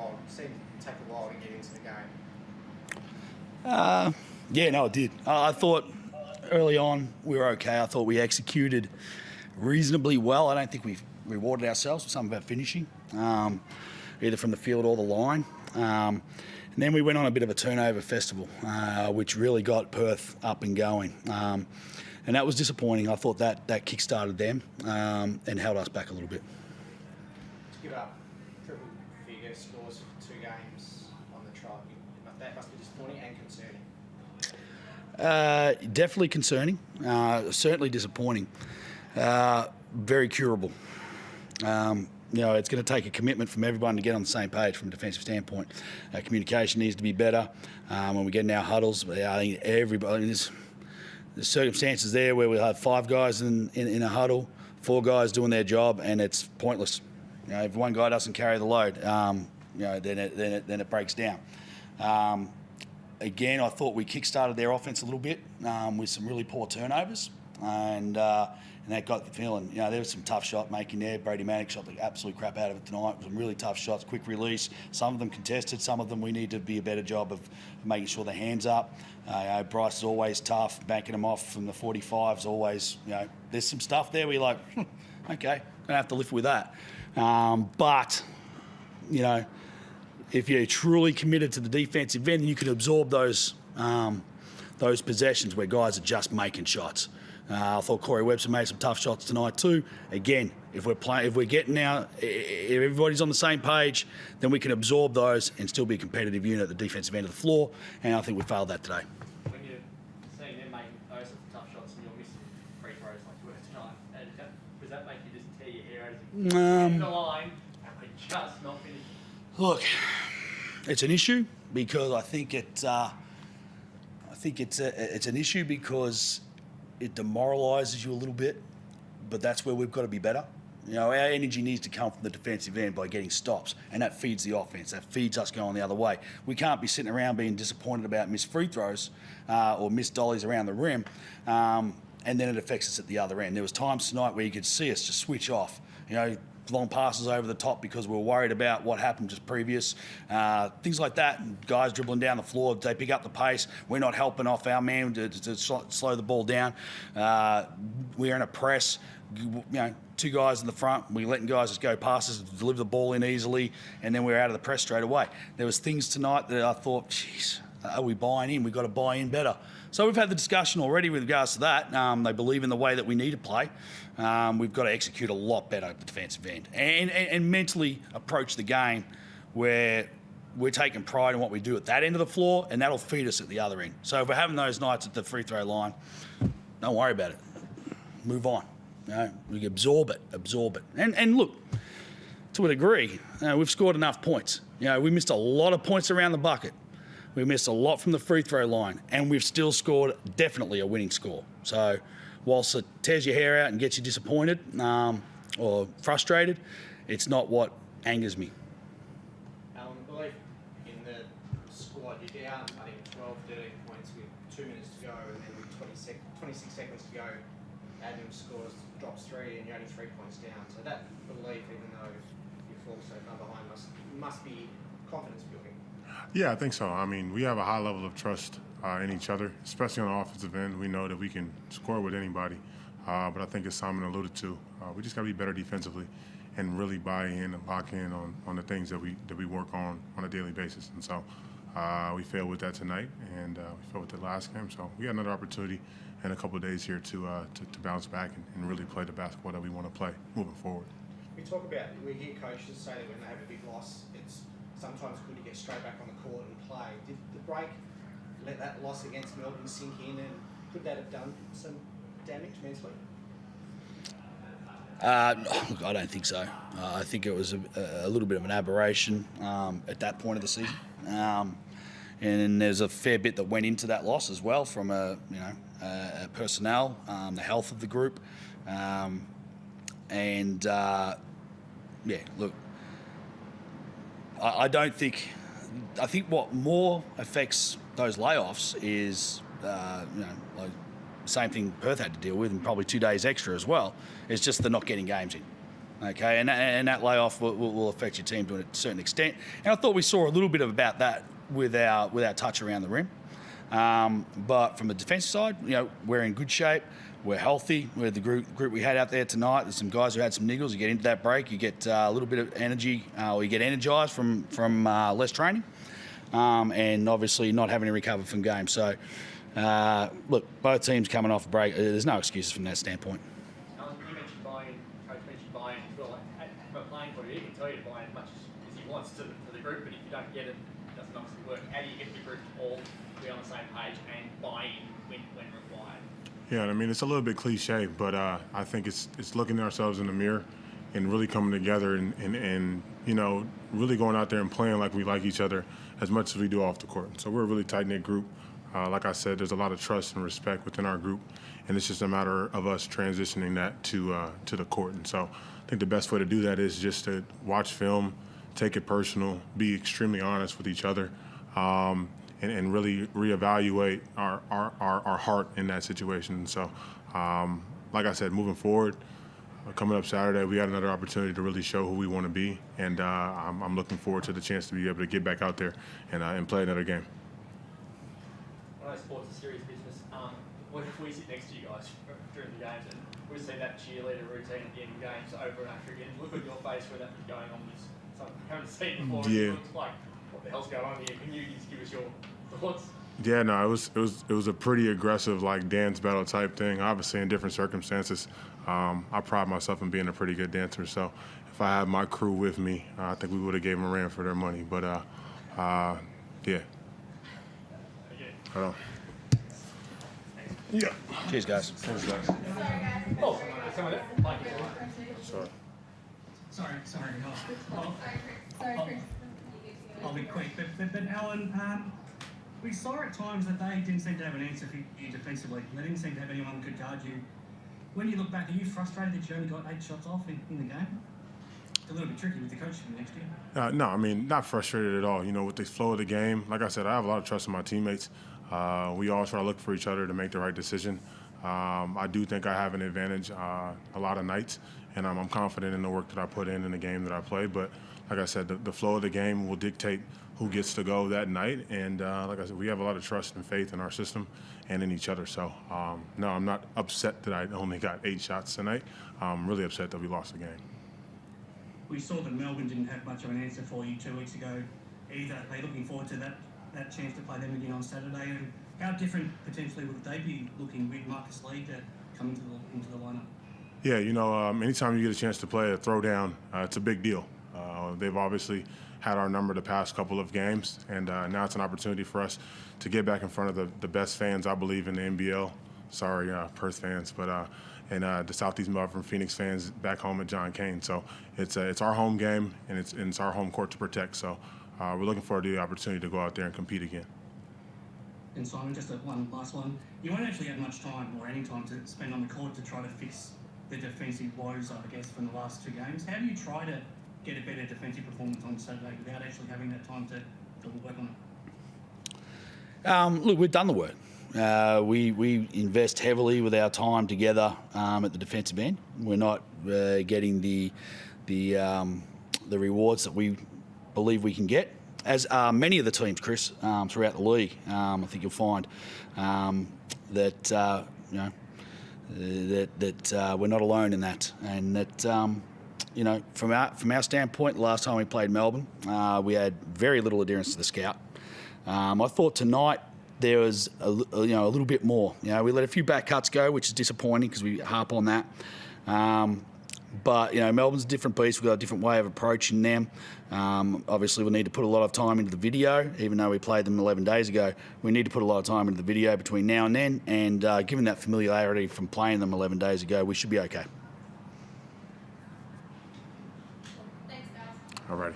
while. It seemed to take a while to get into the game. Yeah, no, it did. I thought early on we were okay. I thought we executed reasonably well. I don't think we rewarded ourselves with some of our finishing, either from the field or the line. And then we went on a bit of a turnover festival, which really got Perth up and going. And that was disappointing. I thought that kick-started them and held us back a little bit. To give up triple-figure scores for 2 games on the trot, that must be disappointing and concerning. Definitely concerning. Certainly disappointing. Very curable. It's going to take a commitment from everyone to get on the same page from a defensive standpoint. Communication needs to be better. When we get in our huddles, I think everybody, there's circumstances there where we'll have 5 guys in a huddle, 4 guys doing their job, and it's pointless. If one guy doesn't carry the load, then it breaks down. Again, I thought we kick-started their offense a little bit with some really poor turnovers, and that got the feeling. There was some tough shot making there. Brady Manick shot the absolute crap out of it tonight. Some really tough shots, quick release. Some of them contested. Some of them we need to be a better job of making sure the hands up. Bryce is always tough. Banking them off from the 45 is always, there's some stuff there where you're like, okay, gonna have to live with that. But if you're truly committed to the defensive end, you can absorb those possessions where guys are just making shots. I thought Corey Webster made some tough shots tonight too. Again, if everybody's on the same page, then we can absorb those and still be a competitive unit at the defensive end of the floor. And I think we failed that today. When you're seeing them making those sorts of tough shots and you're missing free throws like you were tonight, does that make you just tear your hair out as you in the line and we're just not finishing? Look, it's an issue because I think it's an issue because it demoralises you a little bit, but that's where we've got to be better. Our energy needs to come from the defensive end by getting stops, and that feeds the offense. That feeds us going the other way. We can't be sitting around being disappointed about missed free throws or missed dollies around the rim, and then it affects us at the other end. There was times tonight where you could see us just switch off. Long passes over the top because we were worried about what happened just previous. Things like that. Guys dribbling down the floor, they pick up the pace. We're not helping off our man to slow the ball down. We're in a press. 2 guys in the front. We're letting guys just go past us, deliver the ball in easily, and then we're out of the press straight away. There was things tonight that I thought, geez, are we buying in? We've got to buy in better. So we've had the discussion already with regards to that. They believe in the way that we need to play. We've got to execute a lot better at the defensive end and mentally approach the game where we're taking pride in what we do at that end of the floor, and that'll feed us at the other end. So if we're having those nights at the free throw line, don't worry about it. Move on. We absorb it. And look, to a degree, we've scored enough points. We missed a lot of points around the bucket. We missed a lot from the free throw line, and we've still scored definitely a winning score. So whilst it tears your hair out and gets you disappointed or frustrated, it's not what angers me. Alan, I believe in the squad, you're down, I think, 12, 13 points with 2 minutes to go, and then with 26 seconds to go, Adam scores, drops 3, and you're only 3 points down. So that belief, even though you fall so far behind, must be confidence building. Yeah, I think so. I mean, we have a high level of trust in each other, especially on the offensive end. We know that we can score with anybody. But I think as Simon alluded to, we just got to be better defensively and really buy in and lock in on the things that we work on a daily basis. And so we failed with that tonight, and we failed with the last game. So we got another opportunity in a couple of days here to bounce back and really play the basketball that we want to play moving forward. We hear coaches say that when they have a big loss, it's sometimes good to get straight back on the court and play. Did the break let that loss against Melbourne sink in, and could that have done some damage mentally? Look, I don't think so. I think it was a little bit of an aberration at that point of the season, and there's a fair bit that went into that loss as well from personnel, the health of the group, look. I don't think. I think what more affects those layoffs is, like the same thing Perth had to deal with, and probably 2 days extra as well. It's just they're not getting games in. Okay, and that layoff will affect your team to a certain extent. And I thought we saw a little bit of about that with our touch around the rim. But from the defensive side, we're in good shape. We're healthy. We're the group we had out there tonight. There's some guys who had some niggles. You get into that break, you get a little bit of energy, or you get energised from less training, and obviously not having to recover from games. So, look, both teams coming off a break. There's no excuses from that standpoint. You mentioned buying, Coach mentioned buying as well. From a playing point of view, he can tell you to buy as much as he wants to the group, but if you don't get it, it doesn't obviously work. How do you get the group to all be on the same page and buy in when required? Yeah, I mean, it's a little bit cliche, but I think it's looking at ourselves in the mirror and really coming together and really going out there and playing like we like each other as much as we do off the court. So we're a really tight-knit group. Like I said, there's a lot of trust and respect within our group, and it's just a matter of us transitioning that to the court. And so I think the best way to do that is just to watch film, take it personal, be extremely honest with each other, and really reevaluate our heart in that situation. So, like I said, moving forward, coming up Saturday, we got another opportunity to really show who we want to be, and I'm looking forward to the chance to be able to get back out there and play another game. I know sports is serious business. What if we sit next to you guys during the games and we see that cheerleader routine at the end of games over and over again? Look at your face where that was going on. Was something you haven't seen before. Yeah. It looks like, what the hell's going on here? Can you just give us your thoughts? Yeah, no, it was a pretty aggressive dance battle type thing. Obviously, in different circumstances, I pride myself in being a pretty good dancer. So if I had my crew with me, I think we would have gave them a ran for their money. But yeah. Hold on. Yeah. Cheers, guys. Oh, someone there? Mike, Sorry. Sorry. Sorry, Chris. I'll be quick. But Alan, we saw at times that they didn't seem to have an answer for you defensively. They didn't seem to have anyone who could guard you. When you look back, are you frustrated that you only got 8 shots off in the game? It's a little bit tricky with the coach for next year. No, I mean, not frustrated at all. With the flow of the game, like I said, I have a lot of trust in my teammates. We all try to look for each other to make the right decision. I do think I have an advantage a lot of nights, and I'm confident in the work that I put in the game that I play. But like I said, the flow of the game will dictate who gets to go that night. And like I said, we have a lot of trust and faith in our system and in each other. So, no, I'm not upset that I only got 8 shots tonight. I'm really upset that we lost the game. We saw that Melbourne didn't have much of an answer for you 2 weeks ago either. Are they looking forward to that chance to play them again on Saturday? And how different potentially would they be looking with Marcus Lee to come into the lineup? Yeah, anytime you get a chance to play a throwdown, it's a big deal. They've obviously had our number the past couple of games, and now it's an opportunity for us to get back in front of the best fans, I believe, in the NBL. Sorry, Perth fans, but and the Southeast Melbourne Phoenix fans back home at John Cain. So it's our home game, and it's our home court to protect. So we're looking forward to the opportunity to go out there and compete again. And Simon, just one last one. You won't actually have much time or any time to spend on the court to try to fix the defensive woes, I guess, from the last 2 games. How do you try to get a better defensive performance on Saturday without actually having that time to work on it? Look, we've done the work. We invest heavily with our time together at the defensive end. We're not getting the rewards that we believe we can get, as are many of the teams, Chris, throughout the league. I think you'll find that we're not alone in that, and that from our standpoint, the last time we played Melbourne, we had very little adherence to the scout. I thought tonight there was a little bit more. We let a few back cuts go, which is disappointing because we harp on that. But Melbourne's a different beast. We've got a different way of approaching them. Obviously, we need to put a lot of time into the video, even though we played them 11 days ago. We need to put a lot of time into the video between now and then. And given that familiarity from playing them 11 days ago, we should be okay. Thanks, guys. All right.